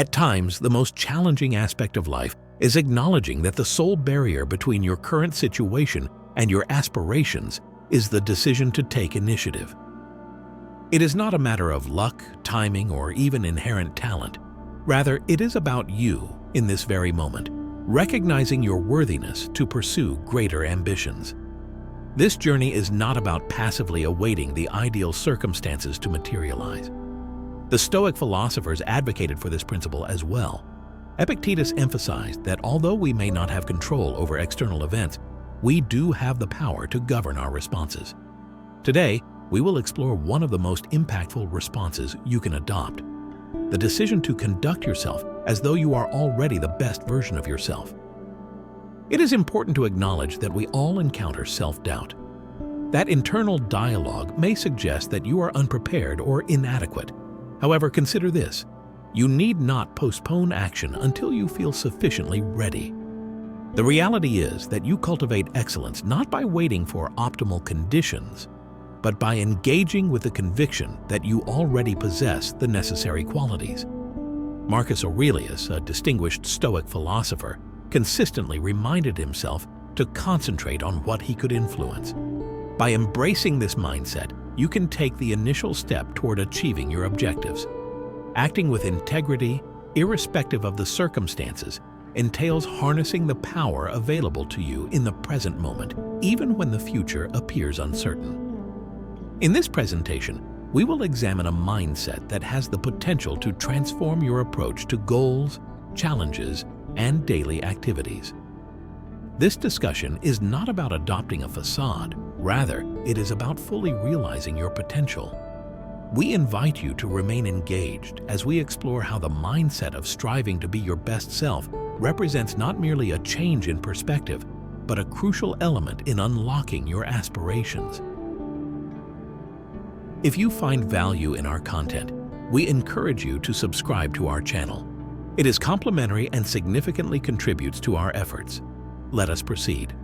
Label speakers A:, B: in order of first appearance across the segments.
A: At times, the most challenging aspect of life is acknowledging that the sole barrier between your current situation and your aspirations is the decision to take initiative. It is not a matter of luck, timing, or even inherent talent. Rather, it is about you in this very moment, recognizing your worthiness to pursue greater ambitions. This journey is not about passively awaiting the ideal circumstances to materialize. The Stoic philosophers advocated for this principle as well. Epictetus emphasized that although we may not have control over external events, we do have the power to govern our responses. Today, we will explore one of the most impactful responses you can adopt: the decision to conduct yourself as though you are already the best version of yourself. It is important to acknowledge that we all encounter self-doubt. That internal dialogue may suggest that you are unprepared or inadequate. However, consider this: you need not postpone action until you feel sufficiently ready. The reality is that you cultivate excellence not by waiting for optimal conditions, but by engaging with the conviction that you already possess the necessary qualities. Marcus Aurelius, a distinguished Stoic philosopher, consistently reminded himself to concentrate on what he could influence. By embracing this mindset, you can take the initial step toward achieving your objectives. Acting with integrity, irrespective of the circumstances, entails harnessing the power available to you in the present moment, even when the future appears uncertain. In this presentation, we will examine a mindset that has the potential to transform your approach to goals, challenges, and daily activities. This discussion is not about adopting a facade. Rather, it is about fully realizing your potential. We invite you to remain engaged as we explore how the mindset of striving to be your best self represents not merely a change in perspective, but a crucial element in unlocking your aspirations. If you find value in our content, we encourage you to subscribe to our channel. It is complimentary and significantly contributes to our efforts. Let us proceed.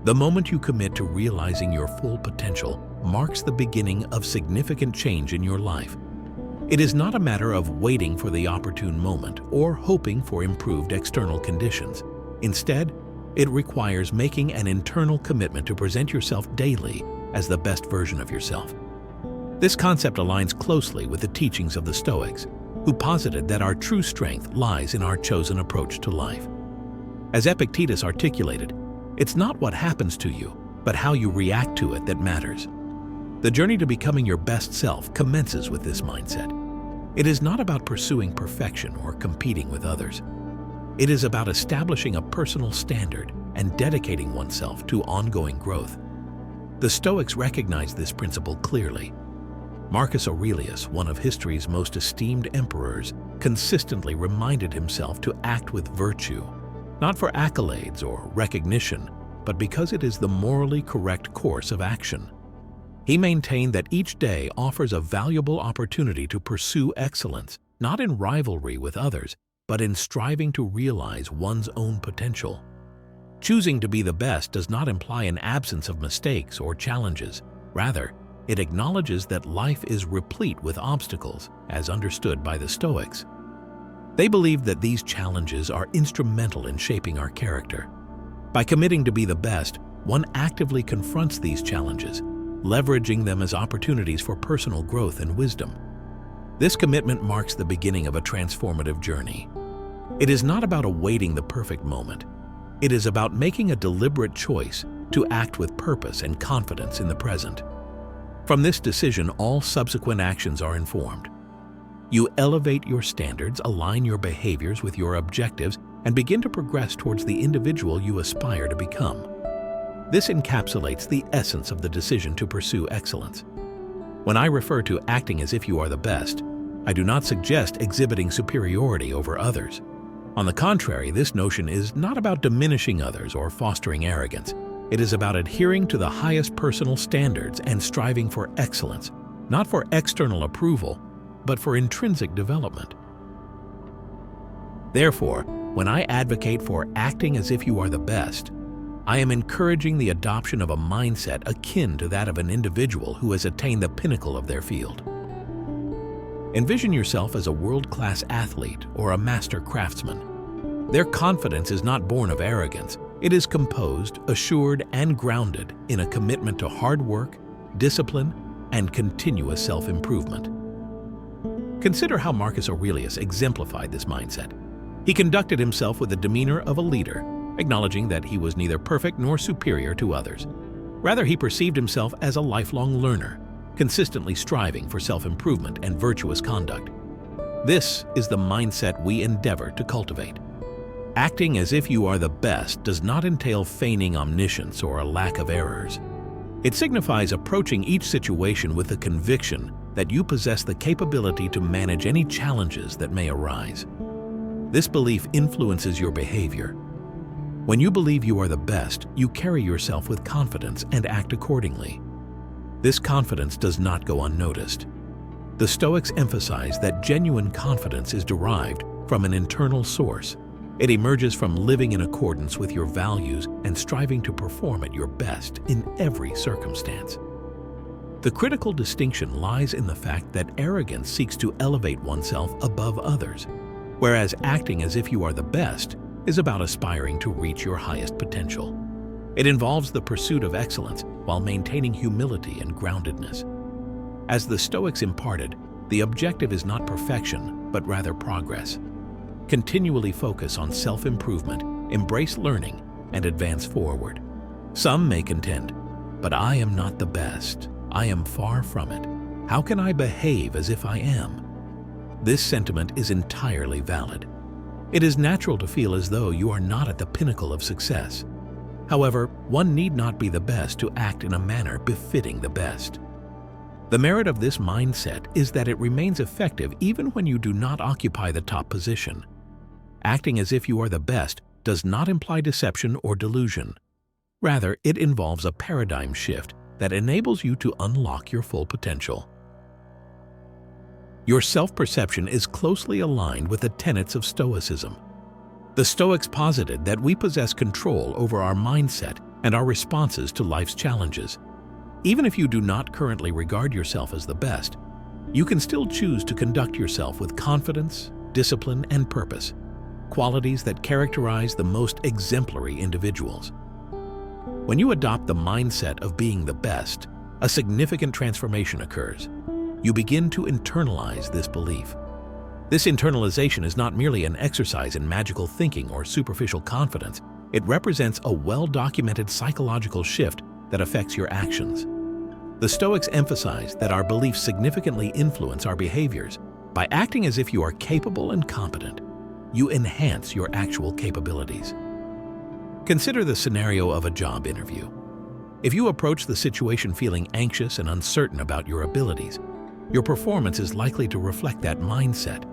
A: The moment you commit to realizing your full potential marks the beginning of significant change in your life. It is not a matter of waiting for the opportune moment or hoping for improved external conditions. Instead, it requires making an internal commitment to present yourself daily as the best version of yourself. This concept aligns closely with the teachings of the Stoics, who posited that our true strength lies in our chosen approach to life. As Epictetus articulated, it's not what happens to you, but how you react to it that matters. The journey to becoming your best self commences with this mindset. It is not about pursuing perfection or competing with others. It is about establishing a personal standard and dedicating oneself to ongoing growth. The Stoics recognized this principle clearly. Marcus Aurelius, one of history's most esteemed emperors, consistently reminded himself to act with virtue, not for accolades or recognition, but because it is the morally correct course of action. He maintained that each day offers a valuable opportunity to pursue excellence, not in rivalry with others, but in striving to realize one's own potential. Choosing to be the best does not imply an absence of mistakes or challenges. Rather, it acknowledges that life is replete with obstacles, as understood by the Stoics. They believed that these challenges are instrumental in shaping our character. By committing to be the best, one actively confronts these challenges, leveraging them as opportunities for personal growth and wisdom. This commitment marks the beginning of a transformative journey. It is not about awaiting the perfect moment. It is about making a deliberate choice to act with purpose and confidence in the present. From this decision, all subsequent actions are informed. You elevate your standards, align your behaviors with your objectives, and begin to progress towards the individual you aspire to become. This encapsulates the essence of the decision to pursue excellence. When I refer to acting as if you are the best, I do not suggest exhibiting superiority over others. On the contrary, this notion is not about diminishing others or fostering arrogance. It is about adhering to the highest personal standards and striving for excellence, not for external approval, but for intrinsic development. Therefore, when I advocate for acting as if you are the best, I am encouraging the adoption of a mindset akin to that of an individual who has attained the pinnacle of their field. Envision yourself as a world-class athlete or a master craftsman. Their confidence is not born of arrogance. It is composed, assured, and grounded in a commitment to hard work, discipline, and continuous self-improvement. Consider how Marcus Aurelius exemplified this mindset. He conducted himself with the demeanor of a leader, acknowledging that he was neither perfect nor superior to others. Rather, he perceived himself as a lifelong learner, consistently striving for self-improvement and virtuous conduct. This is the mindset we endeavor to cultivate. Acting as if you are the best does not entail feigning omniscience or a lack of errors. It signifies approaching each situation with the conviction that you possess the capability to manage any challenges that may arise. This belief influences your behavior. When you believe you are the best, you carry yourself with confidence and act accordingly. This confidence does not go unnoticed. The Stoics emphasize that genuine confidence is derived from an internal source. It emerges from living in accordance with your values and striving to perform at your best in every circumstance. The critical distinction lies in the fact that arrogance seeks to elevate oneself above others, whereas acting as if you are the best is about aspiring to reach your highest potential. It involves the pursuit of excellence while maintaining humility and groundedness. As the Stoics imparted, the objective is not perfection, but rather progress. Continually focus on self-improvement, embrace learning, and advance forward. Some may contend, "But I am not the best. I am far from it. How can I behave as if I am?" This sentiment is entirely valid. It is natural to feel as though you are not at the pinnacle of success. However, one need not be the best to act in a manner befitting the best. The merit of this mindset is that it remains effective even when you do not occupy the top position. Acting as if you are the best does not imply deception or delusion. Rather, it involves a paradigm shift that enables you to unlock your full potential. Your self-perception is closely aligned with the tenets of Stoicism. The Stoics posited that we possess control over our mindset and our responses to life's challenges. Even if you do not currently regard yourself as the best, you can still choose to conduct yourself with confidence, discipline, and purpose, qualities that characterize the most exemplary individuals. When you adopt the mindset of being the best, a significant transformation occurs. You begin to internalize this belief. This internalization is not merely an exercise in magical thinking or superficial confidence. It represents a well-documented psychological shift that affects your actions. The Stoics emphasize that our beliefs significantly influence our behaviors. By acting as if you are capable and competent, you enhance your actual capabilities. Consider the scenario of a job interview. If you approach the situation feeling anxious and uncertain about your abilities, your performance is likely to reflect that mindset.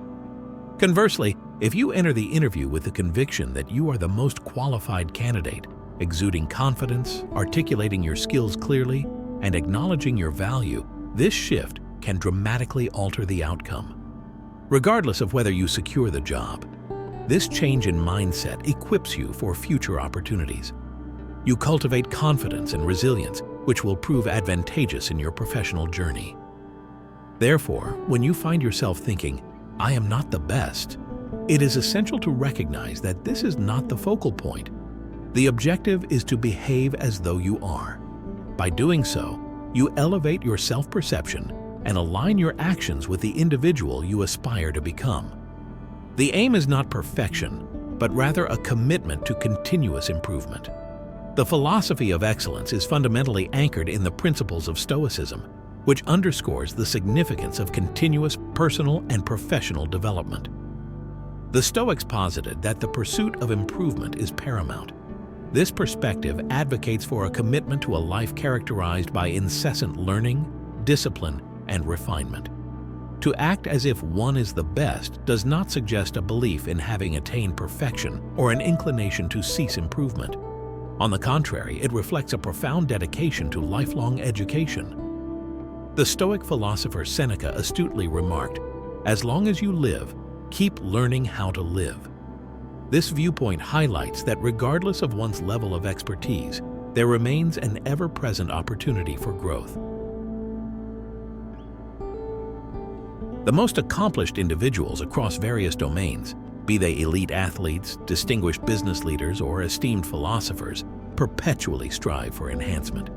A: Conversely, if you enter the interview with the conviction that you are the most qualified candidate, exuding confidence, articulating your skills clearly, and acknowledging your value, this shift can dramatically alter the outcome. Regardless of whether you secure the job, this change in mindset equips you for future opportunities. You cultivate confidence and resilience, which will prove advantageous in your professional journey. Therefore, when you find yourself thinking, "I am not the best," it is essential to recognize that this is not the focal point. The objective is to behave as though you are. By doing so, you elevate your self-perception and align your actions with the individual you aspire to become. The aim is not perfection, but rather a commitment to continuous improvement. The philosophy of excellence is fundamentally anchored in the principles of Stoicism, which underscores the significance of continuous personal and professional development. The Stoics posited that the pursuit of improvement is paramount. This perspective advocates for a commitment to a life characterized by incessant learning, discipline, and refinement. To act as if one is the best does not suggest a belief in having attained perfection or an inclination to cease improvement. On the contrary, it reflects a profound dedication to lifelong education. The Stoic philosopher Seneca astutely remarked, "As long as you live, keep learning how to live." This viewpoint highlights that regardless of one's level of expertise, there remains an ever-present opportunity for growth. The most accomplished individuals across various domains, be they elite athletes, distinguished business leaders, or esteemed philosophers, perpetually strive for enhancement.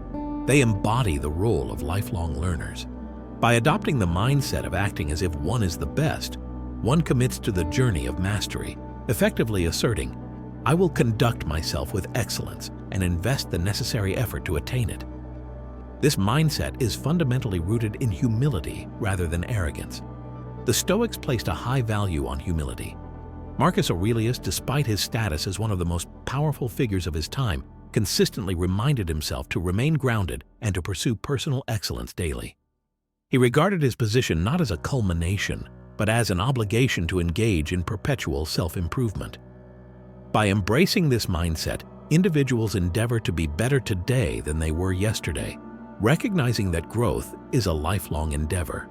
A: They embody the role of lifelong learners. By adopting the mindset of acting as if one is the best, one commits to the journey of mastery, effectively asserting, "I will conduct myself with excellence and invest the necessary effort to attain it." This mindset is fundamentally rooted in humility rather than arrogance. The Stoics placed a high value on humility. Marcus Aurelius, despite his status as one of the most powerful figures of his time, consistently reminded himself to remain grounded and to pursue personal excellence daily. He regarded his position not as a culmination, but as an obligation to engage in perpetual self-improvement. By embracing this mindset, individuals endeavor to be better today than they were yesterday, recognizing that growth is a lifelong endeavor.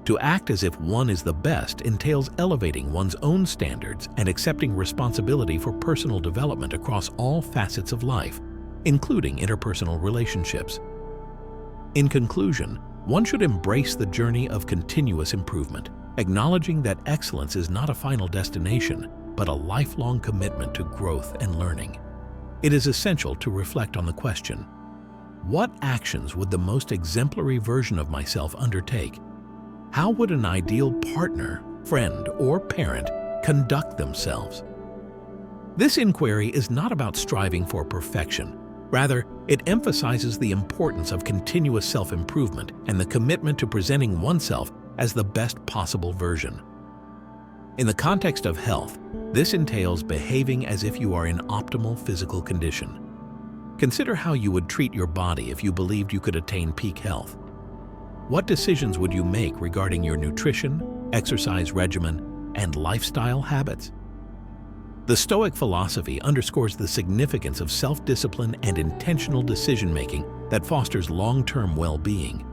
A: To act as if one is the best entails elevating one's own standards and accepting responsibility for personal development across all facets of life, including interpersonal relationships. In conclusion, one should embrace the journey of continuous improvement, acknowledging that excellence is not a final destination, but a lifelong commitment to growth and learning. It is essential to reflect on the question, what actions would the most exemplary version of myself undertake? How would an ideal partner, friend, or parent conduct themselves? This inquiry is not about striving for perfection. Rather, it emphasizes the importance of continuous self-improvement and the commitment to presenting oneself as the best possible version. In the context of health, this entails behaving as if you are in optimal physical condition. Consider how you would treat your body if you believed you could attain peak health. What decisions would you make regarding your nutrition, exercise regimen, and lifestyle habits? The Stoic philosophy underscores the significance of self-discipline and intentional decision-making that fosters long-term well-being.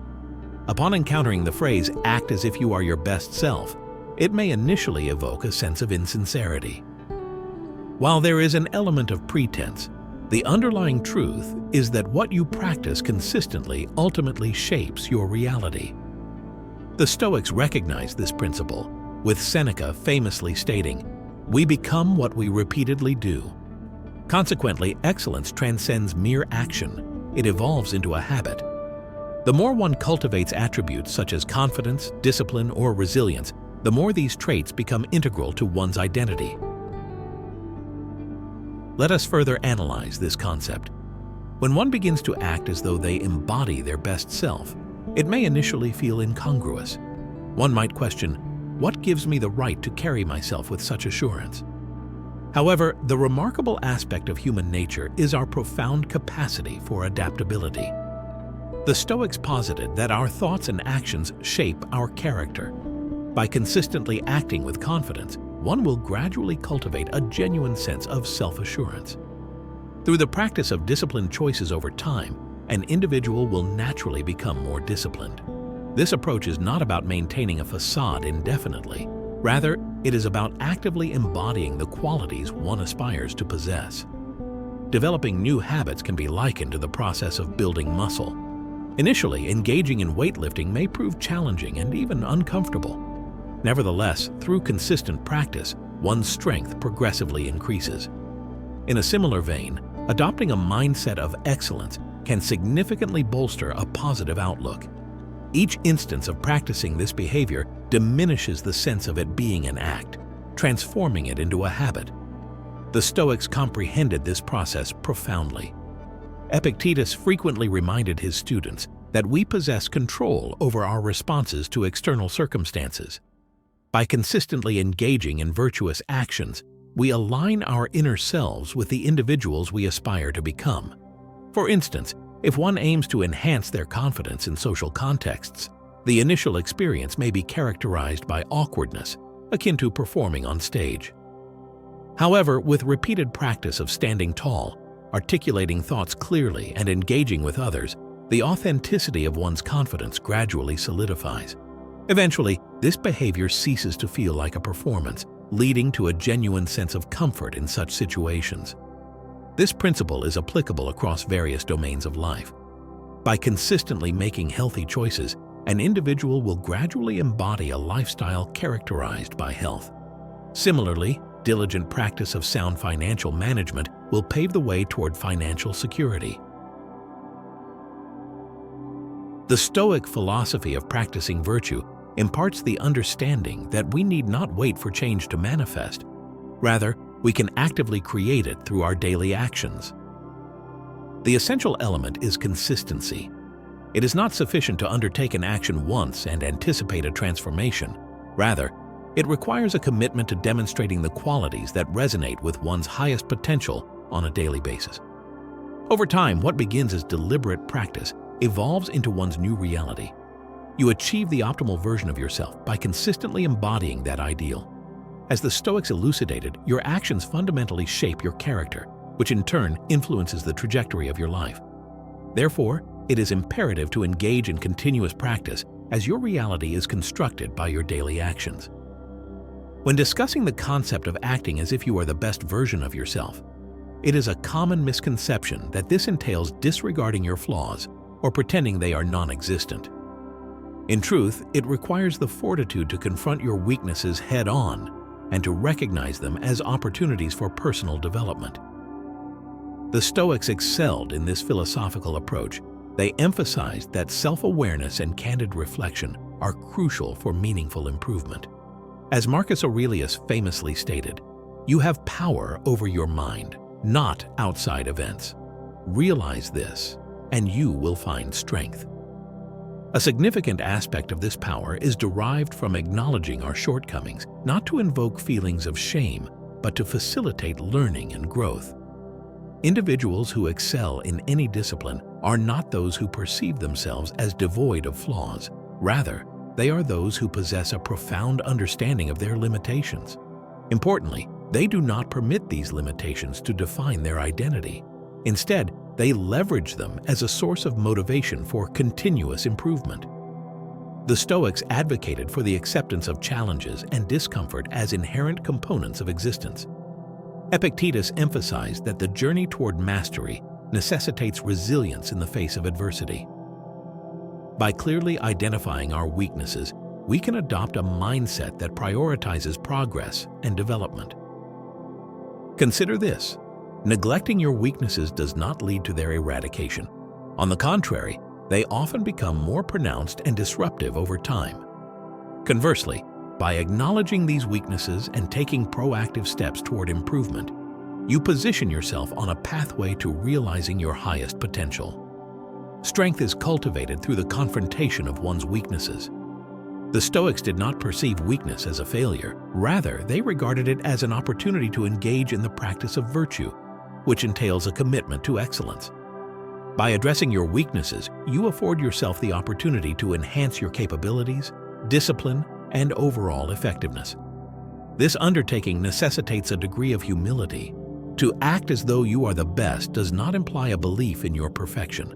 A: Upon encountering the phrase, "act as if you are your best self," it may initially evoke a sense of insincerity. While there is an element of pretense, the underlying truth is that what you practice consistently ultimately shapes your reality. The Stoics recognized this principle, with Seneca famously stating, "We become what we repeatedly do." Consequently, excellence transcends mere action. It evolves into a habit. The more one cultivates attributes such as confidence, discipline, or resilience, the more these traits become integral to one's identity. Let us further analyze this concept. When one begins to act as though they embody their best self, it may initially feel incongruous. One might question, what gives me the right to carry myself with such assurance? However, the remarkable aspect of human nature is our profound capacity for adaptability. The Stoics posited that our thoughts and actions shape our character. By consistently acting with confidence, one will gradually cultivate a genuine sense of self-assurance. Through the practice of disciplined choices over time, an individual will naturally become more disciplined. This approach is not about maintaining a facade indefinitely. Rather, it is about actively embodying the qualities one aspires to possess. Developing new habits can be likened to the process of building muscle. Initially, engaging in weightlifting may prove challenging and even uncomfortable. Nevertheless, through consistent practice, one's strength progressively increases. In a similar vein, adopting a mindset of excellence can significantly bolster a positive outlook. Each instance of practicing this behavior diminishes the sense of it being an act, transforming it into a habit. The Stoics comprehended this process profoundly. Epictetus frequently reminded his students that we possess control over our responses to external circumstances. By consistently engaging in virtuous actions, we align our inner selves with the individuals we aspire to become. For instance, if one aims to enhance their confidence in social contexts, the initial experience may be characterized by awkwardness, akin to performing on stage. However, with repeated practice of standing tall, articulating thoughts clearly, and engaging with others, the authenticity of one's confidence gradually solidifies. Eventually, this behavior ceases to feel like a performance, leading to a genuine sense of comfort in such situations. This principle is applicable across various domains of life. By consistently making healthy choices an individual will gradually embody a lifestyle characterized by health. Similarly, diligent practice of sound financial management will pave the way toward financial security. The Stoic philosophy of practicing virtue imparts the understanding that we need not wait for change to manifest. Rather, we can actively create it through our daily actions. The essential element is consistency. It is not sufficient to undertake an action once and anticipate a transformation. Rather, it requires a commitment to demonstrating the qualities that resonate with one's highest potential on a daily basis. Over time, what begins as deliberate practice evolves into one's new reality. You achieve the optimal version of yourself by consistently embodying that ideal. As the Stoics elucidated, your actions fundamentally shape your character, which in turn influences the trajectory of your life. Therefore, it is imperative to engage in continuous practice, as your reality is constructed by your daily actions. When discussing the concept of acting as if you are the best version of yourself, it is a common misconception that this entails disregarding your flaws or pretending they are non-existent. In truth, it requires the fortitude to confront your weaknesses head-on and to recognize them as opportunities for personal development. The Stoics excelled in this philosophical approach. They emphasized that self-awareness and candid reflection are crucial for meaningful improvement. As Marcus Aurelius famously stated, "You have power over your mind, not outside events. Realize this, and you will find strength." A significant aspect of this power is derived from acknowledging our shortcomings, not to invoke feelings of shame, but to facilitate learning and growth. Individuals who excel in any discipline are not those who perceive themselves as devoid of flaws. Rather, they are those who possess a profound understanding of their limitations. Importantly, they do not permit these limitations to define their identity. Instead, they leverage them as a source of motivation for continuous improvement. The Stoics advocated for the acceptance of challenges and discomfort as inherent components of existence. Epictetus emphasized that the journey toward mastery necessitates resilience in the face of adversity. By clearly identifying our weaknesses, we can adopt a mindset that prioritizes progress and development. Consider this: neglecting your weaknesses does not lead to their eradication. On the contrary, they often become more pronounced and disruptive over time. Conversely, by acknowledging these weaknesses and taking proactive steps toward improvement, you position yourself on a pathway to realizing your highest potential. Strength is cultivated through the confrontation of one's weaknesses. The Stoics did not perceive weakness as a failure. Rather, they regarded it as an opportunity to engage in the practice of virtue, which entails a commitment to excellence. By addressing your weaknesses, you afford yourself the opportunity to enhance your capabilities, discipline, and overall effectiveness. This undertaking necessitates a degree of humility. To act as though you are the best does not imply a belief in your perfection.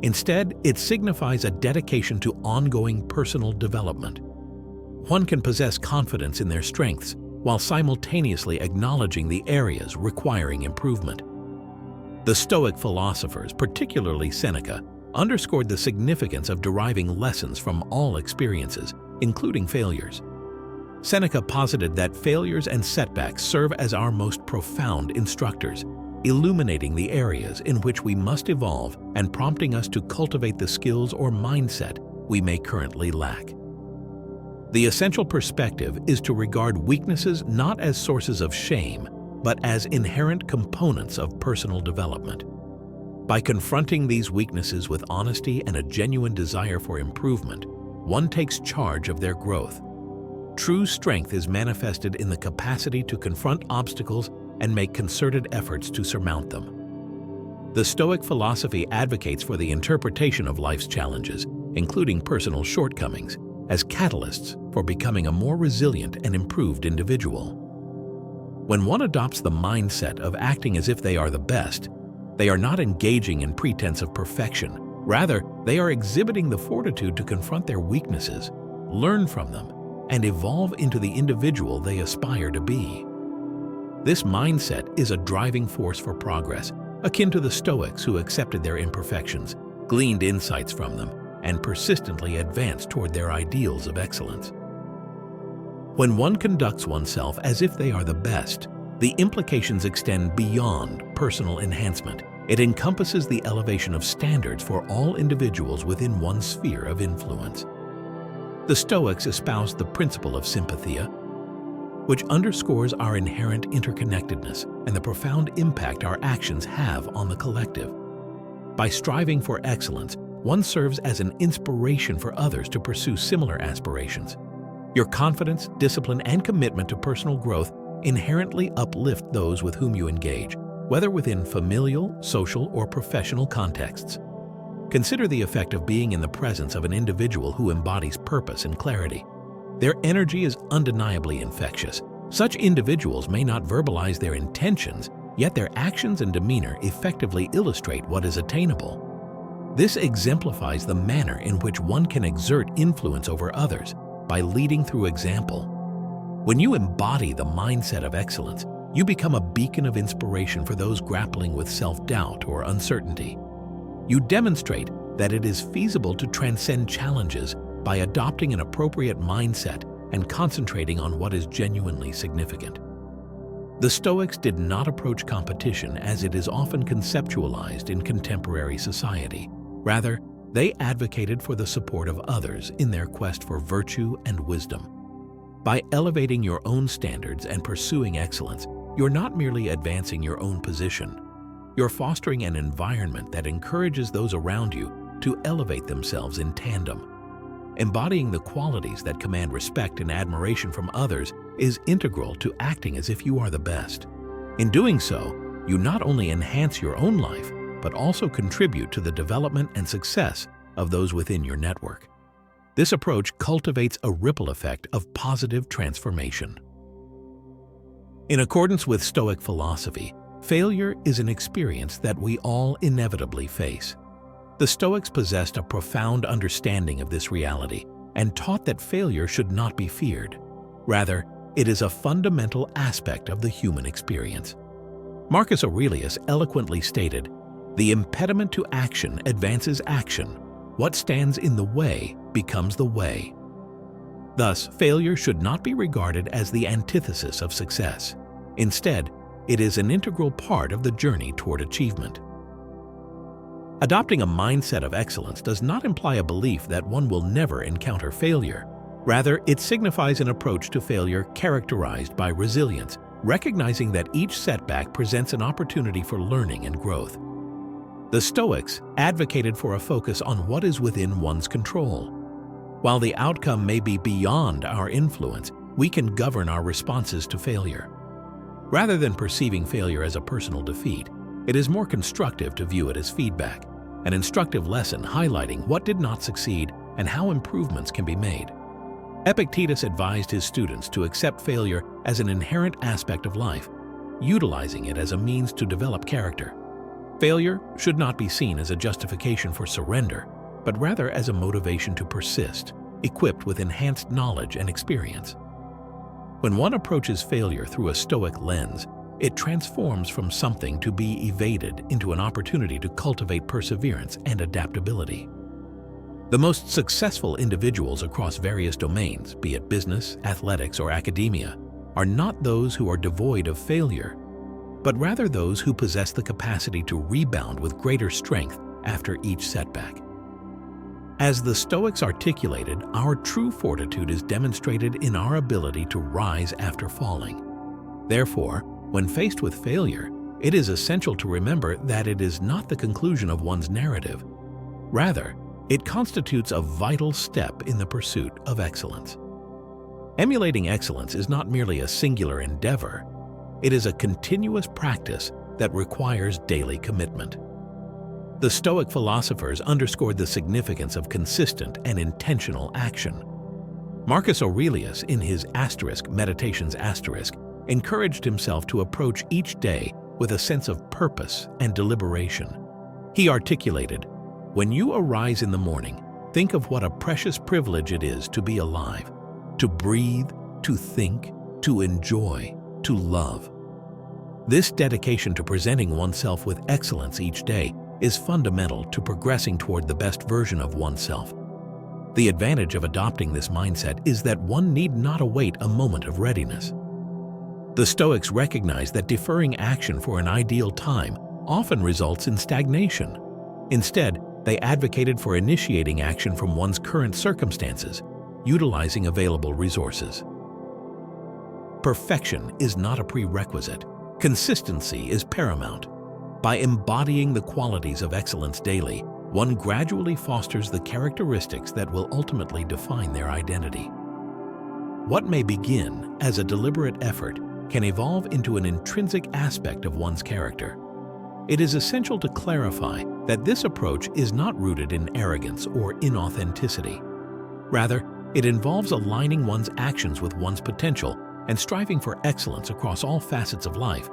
A: Instead, it signifies a dedication to ongoing personal development. One can possess confidence in their strengths while simultaneously acknowledging the areas requiring improvement. The Stoic philosophers, particularly Seneca, underscored the significance of deriving lessons from all experiences, including failures. Seneca posited that failures and setbacks serve as our most profound instructors, illuminating the areas in which we must evolve and prompting us to cultivate the skills or mindset we may currently lack. The essential perspective is to regard weaknesses not as sources of shame, but as inherent components of personal development. By confronting these weaknesses with honesty and a genuine desire for improvement, one takes charge of their growth. True strength is manifested in the capacity to confront obstacles and make concerted efforts to surmount them. The Stoic philosophy advocates for the interpretation of life's challenges, including personal shortcomings, as catalysts for becoming a more resilient and improved individual. When one adopts the mindset of acting as if they are the best, they are not engaging in pretense of perfection. Rather, they are exhibiting the fortitude to confront their weaknesses, learn from them, and evolve into the individual they aspire to be. This mindset is a driving force for progress, akin to the Stoics who accepted their imperfections, gleaned insights from them, and persistently advance toward their ideals of excellence. When one conducts oneself as if they are the best, the implications extend beyond personal enhancement. It encompasses the elevation of standards for all individuals within one sphere of influence. The Stoics espoused the principle of sympathia, which underscores our inherent interconnectedness and the profound impact our actions have on the collective. By striving for excellence, one serves as an inspiration for others to pursue similar aspirations. Your confidence, discipline, and commitment to personal growth inherently uplift those with whom you engage, whether within familial, social, or professional contexts. Consider the effect of being in the presence of an individual who embodies purpose and clarity. Their energy is undeniably infectious. Such individuals may not verbalize their intentions, yet their actions and demeanor effectively illustrate what is attainable. This exemplifies the manner in which one can exert influence over others by leading through example. When you embody the mindset of excellence, you become a beacon of inspiration for those grappling with self-doubt or uncertainty. You demonstrate that it is feasible to transcend challenges by adopting an appropriate mindset and concentrating on what is genuinely significant. The Stoics did not approach competition as it is often conceptualized in contemporary society. Rather, they advocated for the support of others in their quest for virtue and wisdom. By elevating your own standards and pursuing excellence, you're not merely advancing your own position. You're fostering an environment that encourages those around you to elevate themselves in tandem. Embodying the qualities that command respect and admiration from others is integral to acting as if you are the best. In doing so, you not only enhance your own life, but also contribute to the development and success of those within your network. This approach cultivates a ripple effect of positive transformation. In accordance with Stoic philosophy, failure is an experience that we all inevitably face. The Stoics possessed a profound understanding of this reality and taught that failure should not be feared. Rather, it is a fundamental aspect of the human experience. Marcus Aurelius eloquently stated, "The impediment to action advances action. What stands in the way becomes the way." Thus, failure should not be regarded as the antithesis of success. Instead, it is an integral part of the journey toward achievement. Adopting a mindset of excellence does not imply a belief that one will never encounter failure. Rather, it signifies an approach to failure characterized by resilience, recognizing that each setback presents an opportunity for learning and growth. The Stoics advocated for a focus on what is within one's control. While the outcome may be beyond our influence, we can govern our responses to failure. Rather than perceiving failure as a personal defeat, it is more constructive to view it as feedback, an instructive lesson highlighting what did not succeed and how improvements can be made. Epictetus advised his students to accept failure as an inherent aspect of life, utilizing it as a means to develop character. Failure should not be seen as a justification for surrender, but rather as a motivation to persist, equipped with enhanced knowledge and experience. When one approaches failure through a Stoic lens, it transforms from something to be evaded into an opportunity to cultivate perseverance and adaptability. The most successful individuals across various domains, be it business, athletics, or academia, are not those who are devoid of failure, but rather those who possess the capacity to rebound with greater strength after each setback. As the Stoics articulated, our true fortitude is demonstrated in our ability to rise after falling. Therefore, when faced with failure, it is essential to remember that it is not the conclusion of one's narrative. Rather, it constitutes a vital step in the pursuit of excellence. Emulating excellence is not merely a singular endeavor. It is a continuous practice that requires daily commitment. The Stoic philosophers underscored the significance of consistent and intentional action. Marcus Aurelius, in his Meditations encouraged himself to approach each day with a sense of purpose and deliberation. He articulated, "When you arise in the morning, think of what a precious privilege it is to be alive, to breathe, to think, to enjoy, to love." This dedication to presenting oneself with excellence each day is fundamental to progressing toward the best version of oneself. The advantage of adopting this mindset is that one need not await a moment of readiness. The Stoics recognize that deferring action for an ideal time often results in stagnation. Instead, they advocated for initiating action from one's current circumstances, utilizing available resources. Perfection is not a prerequisite. Consistency is paramount. By embodying the qualities of excellence daily, one gradually fosters the characteristics that will ultimately define their identity. What may begin as a deliberate effort can evolve into an intrinsic aspect of one's character. It is essential to clarify that this approach is not rooted in arrogance or inauthenticity. Rather, it involves aligning one's actions with one's potential and striving for excellence across all facets of life,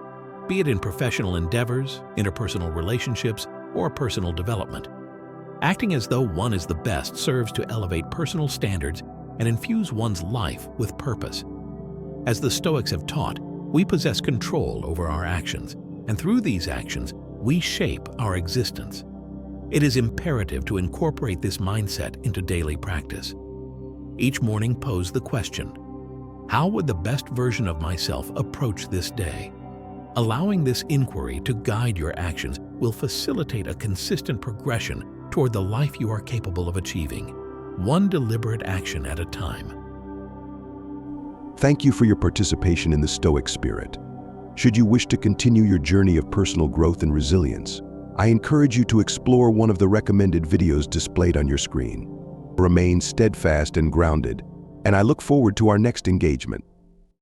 A: be it in professional endeavors, interpersonal relationships, or personal development. Acting as though one is the best serves to elevate personal standards and infuse one's life with purpose. As the Stoics have taught, we possess control over our actions, and through these actions, we shape our existence. It is imperative to incorporate this mindset into daily practice. Each morning pose the question, how would the best version of myself approach this day? Allowing this inquiry to guide your actions will facilitate a consistent progression toward the life you are capable of achieving, one deliberate action at a time.
B: Thank you for your participation in the Stoic spirit. Should you wish to continue your journey of personal growth and resilience, I encourage you to explore one of the recommended videos displayed on your screen. Remain steadfast and grounded, and I look forward to our next engagement.